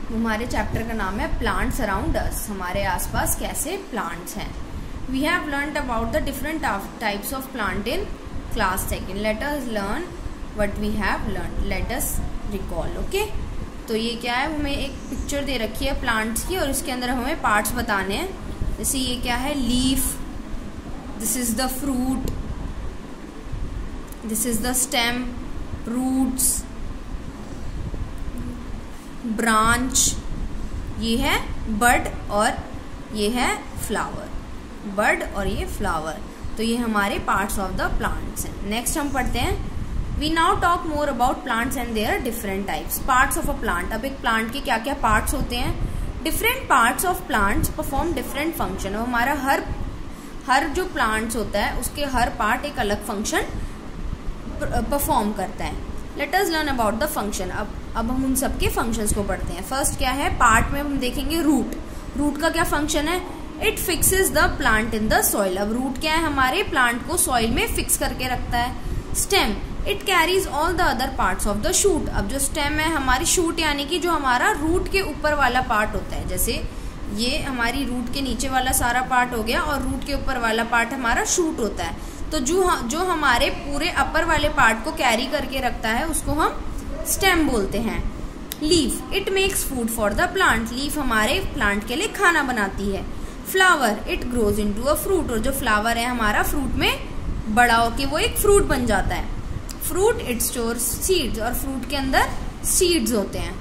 हमारे चैप्टर का नाम है प्लांट्स अराउंड अस, हमारे आसपास कैसे प्लांट्स हैं। We have learned about the different types of plant in class second. Let us learn what we have learn, let us recall. Okay, तो ये क्या है, हमें एक पिक्चर दे रखी है प्लांट्स की और इसके अंदर हमें पार्ट्स बताने हैं। जैसे ये क्या है, leaf, this is the fruit, this is the stem, roots, branch, ये है बड और ये है फ्लावर, बड और ये फ्लावर। तो ये हमारे पार्ट्स ऑफ द प्लांट्स हैं। नेक्स्ट हम पढ़ते हैं, we now talk more about plants and their different types. Parts of a plant, अब एक प्लांट के क्या क्या पार्ट्स होते हैं। Different parts of plants perform different function. और हमारा हर जो प्लांट्स होता है उसके हर पार्ट एक अलग फंक्शन परफॉर्म करता है। Late us learn about the function. अब हम उन सबके फंक्शंस को पढ़ते हैं। फर्स्ट क्या है, पार्ट में हम देखेंगे रूट। रूट का क्या फंक्शन है, it fixes the plant in the soil. अब रूट क्या है, हमारे प्लांट को सॉइल में फिक्स करके रखता है। Stem, it carries all the other parts of the shoot. अब जो स्टेम है हमारी शूट यानी कि जो हमारा रूट के ऊपर वाला पार्ट होता है, जैसे ये हमारी रूट के नीचे वाला सारा पार्ट हो गया और रूट के ऊपर वाला पार्ट हमारा शूट होता है। तो जो हमारे पूरे अपर वाले पार्ट को कैरी करके रखता है उसको हम स्टेम बोलते हैं। Leaf, it makes food for the plant. Leaf हमारे प्लांट के लिए खाना बनाती है। Flower, it grows into a fruit. और जो फ्लावर है हमारा फ्रूट में बड़ा होके वो एक फ्रूट बन जाता है। Fruit, it store seeds. और फ्रूट के अंदर सीड्स होते हैं।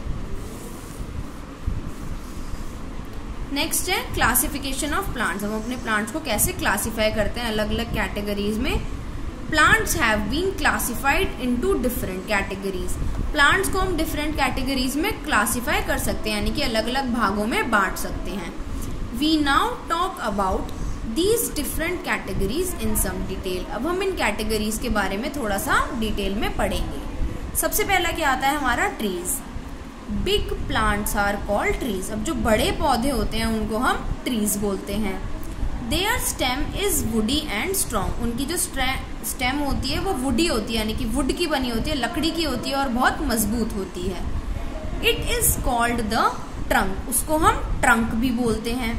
नेक्स्ट है क्लासिफिकेशन ऑफ प्लांट्स। हम अपने प्लांट्स को कैसे क्लासिफाई करते हैं अलग अलग कैटेगरीज में। Plants have been classified into different categories. Plants को हम डिफरेंट कैटेगरीज में क्लासिफाई कर सकते हैं, यानी कि अलग अलग भागों में बांट सकते हैं। We now talk about these different categories in some detail. अब हम इन कैटेगरीज के बारे में थोड़ा सा डिटेल में पढ़ेंगे। सबसे पहला क्या आता है हमारा, trees. Big plants are called trees. अब जो बड़े पौधे होते हैं उनको हम ट्रीज बोलते हैं। There stem is woody and strong. उनकी जो स्टेम होती है वो वुडी होती है, यानी कि वुड की बनी होती है, लकड़ी की होती है और बहुत मजबूत होती है। It is called the trunk. उसको हम ट्रंक भी बोलते हैं।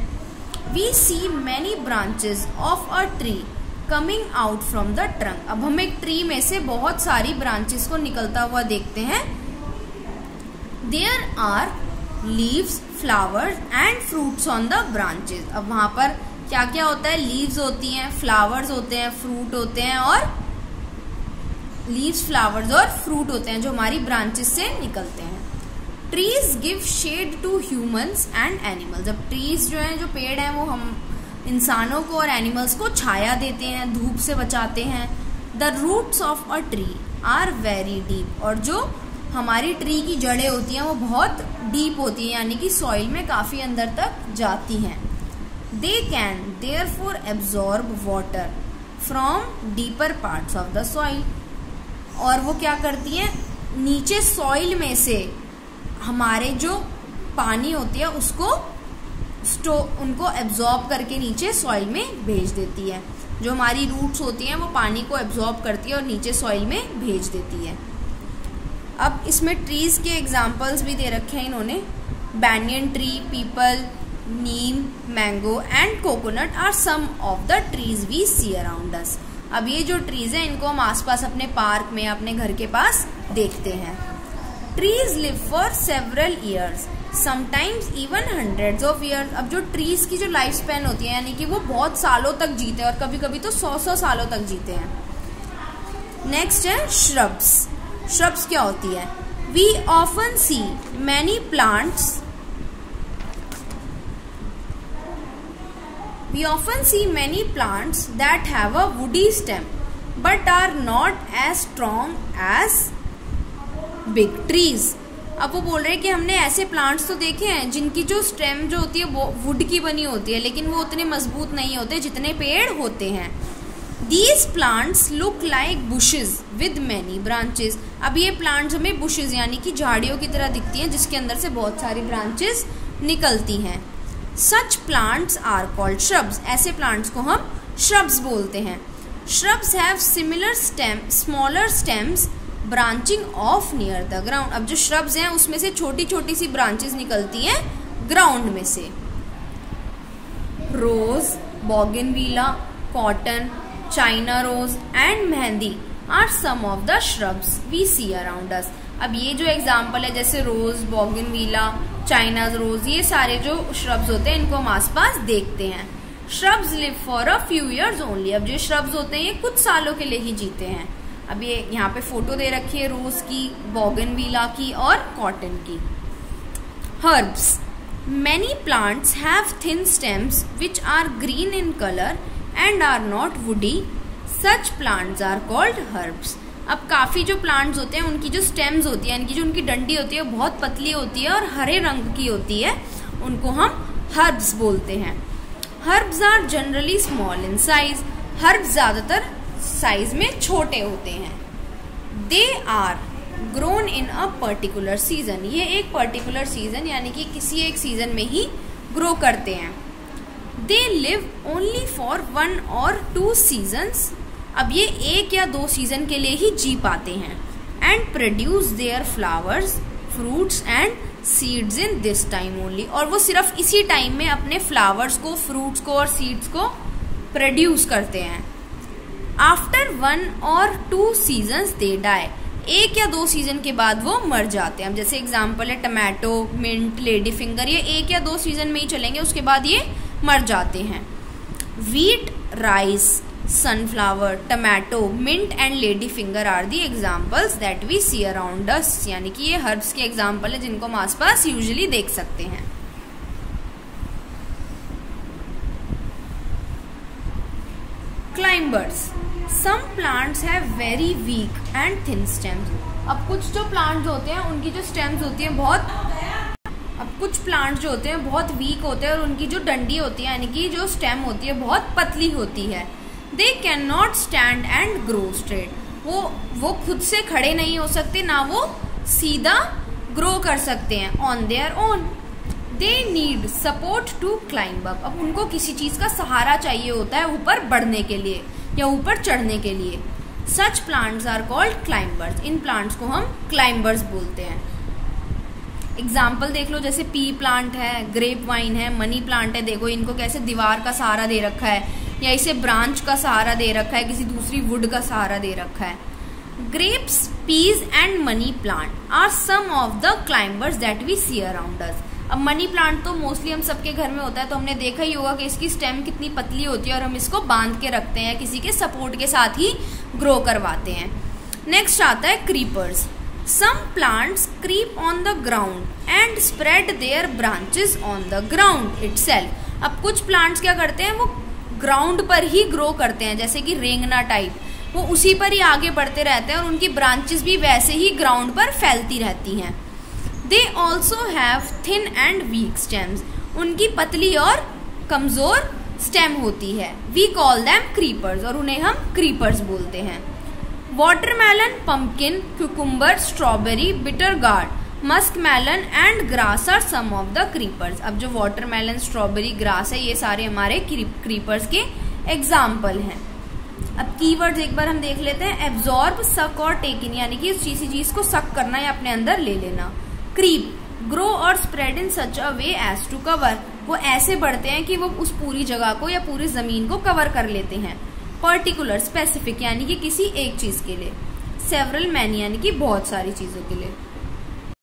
We see many branches of a tree coming out from the trunk. अब हम एक ट्री में से बहुत सारी ब्रांचेस को निकलता हुआ देखते हैं। There are leaves, flowers and fruits on the branches. अब वहां पर क्या क्या होता है, लीव्स होती हैं, फ्लावर्स होते हैं, फ्रूट होते हैं और लीव्स, फ्लावर्स और फ्रूट होते हैं जो हमारी ब्रांचेस से निकलते हैं। Trees give shade to humans and animals. अब ट्रीज जो हैं, जो पेड़ हैं, वो हम इंसानों को और एनिमल्स को छाया देते हैं, धूप से बचाते हैं। The roots of a tree are very deep. और जो हमारी ट्री की जड़ें होती हैं वो बहुत डीप होती हैं, यानी कि सॉइल में काफी अंदर तक जाती हैं। They can therefore absorb water from deeper parts of the soil. और वो क्या करती हैं, नीचे सॉइल में से हमारे जो पानी होती है उसको उनको एब्जॉर्ब करके नीचे सॉइल में भेज देती है। जो हमारी रूट्स होती हैं वो पानी को एब्जॉर्ब करती है और नीचे सॉइल में भेज देती है। अब इसमें ट्रीज के एग्जाम्पल्स भी दे रखे हैं इन्होंने। Banyan tree, peepal, neem, mango and coconut are some of the trees we see around us. अब ये जो ट्रीज हैं इनको हम आसपास अपने पार्क में, अपने घर के पास देखते हैं। Trees live for several years, sometimes even hundreds of years. अब जो ट्रीज की जो लाइफ स्पैन होती है, यानी कि वो बहुत सालों तक जीते हैं और कभी कभी तो 100 सालों तक जीते हैं। नेक्स्ट है श्रब्स। श्रब्स क्या होती है, we often see many plants, we often see many plants that have a woody stem but are not as strong as big trees. अब वो बोल रहे हैं कि हमने ऐसे प्लांट्स तो देखे हैं जिनकी जो स्टेम जो होती है वो वुड की बनी होती है, लेकिन वो उतने मजबूत नहीं होते जितने पेड़ होते हैं। These plants look like bushes with many branches. अब ये प्लांट्स हमें बुशेज यानी कि झाड़ियों की तरह दिखती हैं जिसके अंदर से बहुत सारी ब्रांचेस निकलती हैं। Such plants are called shrubs. ऐसे प्लांट्स को हम shrubs बोलते हैं। Shrubs have similar smaller stems branching of near the ground. अब जो श्रब्स हैं उसमें से छोटी छोटी सी ब्रांचेस निकलती हैं ग्राउंड में से। Rose, bougainvillea, cotton, China rose and mehndi are some of the shrubs we see around us. अब ये जो एग्जाम्पल है जैसे रोज, बोगनविला, चाइना रोज, ये सारे जो श्रब्स होते हैं इनको हम आसपास देखते हैं। Shrubs live for a few years only. अब जो श्रब्स होते हैं ये कुछ सालों के लिए ही जीते हैं। अब ये यहाँ पे फोटो दे रखी है रोज की, बोगनविला की और कॉटन की। Herbs, many plants have thin stems which are green in color and are not woody. Such plants are called herbs. अब काफी जो प्लांट्स होते हैं उनकी जो स्टेम्स होती है यानी कि जो उनकी डंडी होती है वो बहुत पतली होती है और हरे रंग की होती है, उनको हम हर्ब्स बोलते हैं। Herbs are generally small in size. Herbs ज्यादातर साइज में छोटे होते हैं। They are grown in a particular season. ये एक पर्टिकुलर सीजन यानी कि किसी एक सीजन में ही ग्रो करते हैं। They live only for 1 or 2 seasons. अब ये 1 या 2 सीजन के लिए ही जी पाते हैं। And produce their flowers, fruits and seeds in this time only. और वो सिर्फ इसी टाइम में अपने फ्लावर्स को, फ्रूट्स को और सीड्स को प्रोड्यूस करते हैं। After 1 or 2 seasons they die. 1 या 2 सीजन के बाद वो मर जाते हैं। अब जैसे एग्जाम्पल है टमाटो, मिंट, लेडी फिंगर, ये 1 या 2 सीजन में ही चलेंगे, उसके बाद ये मर जाते हैं। Wheat, rice, sunflower, tomato, mint and lady finger are the examples that we see around us. यानी कि ये हर्ब्स के एग्जाम्पल है जिनको हम आसपास यूजुअली देख सकते हैं। Climbers, some plants have very weak and thin stems. अब कुछ जो प्लांट्स होते हैं उनकी जो स्टेम्स होती है कुछ प्लांट्स जो होते हैं बहुत वीक होते हैं और उनकी जो डंडी होती है यानी कि जो स्टेम होती है बहुत पतली होती है। They can not stand and grow straight. वो खुद से खड़े नहीं हो सकते, ना वो सीधा ग्रो कर सकते हैं on their own. They need support to climb up. अब उनको किसी चीज का सहारा चाहिए होता है ऊपर बढ़ने के लिए या ऊपर चढ़ने के लिए। Such plants are called climbers. इन प्लांट्स को हम क्लाइंबर्स बोलते हैं। एग्जाम्पल देख लो, जैसे पी प्लांट है, ग्रेप वाइन है, मनी प्लांट है। देखो इनको कैसे दीवार का सहारा दे रखा है या इसे ब्रांच का सहारा दे रखा है, किसी दूसरी वुड का सहारा दे रखा है। Grapes, peas and money plant are some of the climbers that we see around us. अब मनी प्लांट तो मोस्टली हम सबके घर में होता है, तो हमने देखा ही होगा कि इसकी स्टेम कितनी पतली होती है और हम इसको बांध के रखते हैं, किसी के सपोर्ट के साथ ही ग्रो करवाते हैं। नेक्स्ट आता है creepers. Some plants creep on the ground and spread their branches on the ground itself. अब कुछ प्लांट्स क्या करते हैं, वो ग्राउंड पर ही ग्रो करते हैं, जैसे कि रेंगना टाइप, वो उसी पर ही आगे बढ़ते रहते हैं और उनकी ब्रांचेस भी वैसे ही ग्राउंड पर फैलती रहती हैं। They also have thin and weak stems. उनकी पतली और कमजोर स्टेम होती है। वी कॉल देम क्रीपर्स और उन्हें हम क्रीपर्स बोलते हैं। Watermelon, pumpkin, cucumber, strawberry, bitter gourd, musk melon and grass are some of the creepers. अब जो वाटरमेलन, स्ट्रॉबेरी, ग्रास है, ये सारे हमारे क्रीपर्स के एग्जाम्पल हैं। अब कीवर्ड्स एक बार हम देख लेते हैं। एब्जॉर्ब, सक और टेक इन, यानी कि किसी चीज को सक करना या अपने अंदर ले लेना। क्रीप, ग्रो और spread in such a way as to cover. वो ऐसे बढ़ते हैं कि वो उस पूरी जगह को या पूरी जमीन को कवर कर लेते हैं। पर्टिकुलर, स्पेसिफिक, यानी कि किसी एक चीज के लिए। सेवरल, मैनी, यानी कि बहुत सारी चीजों के लिए।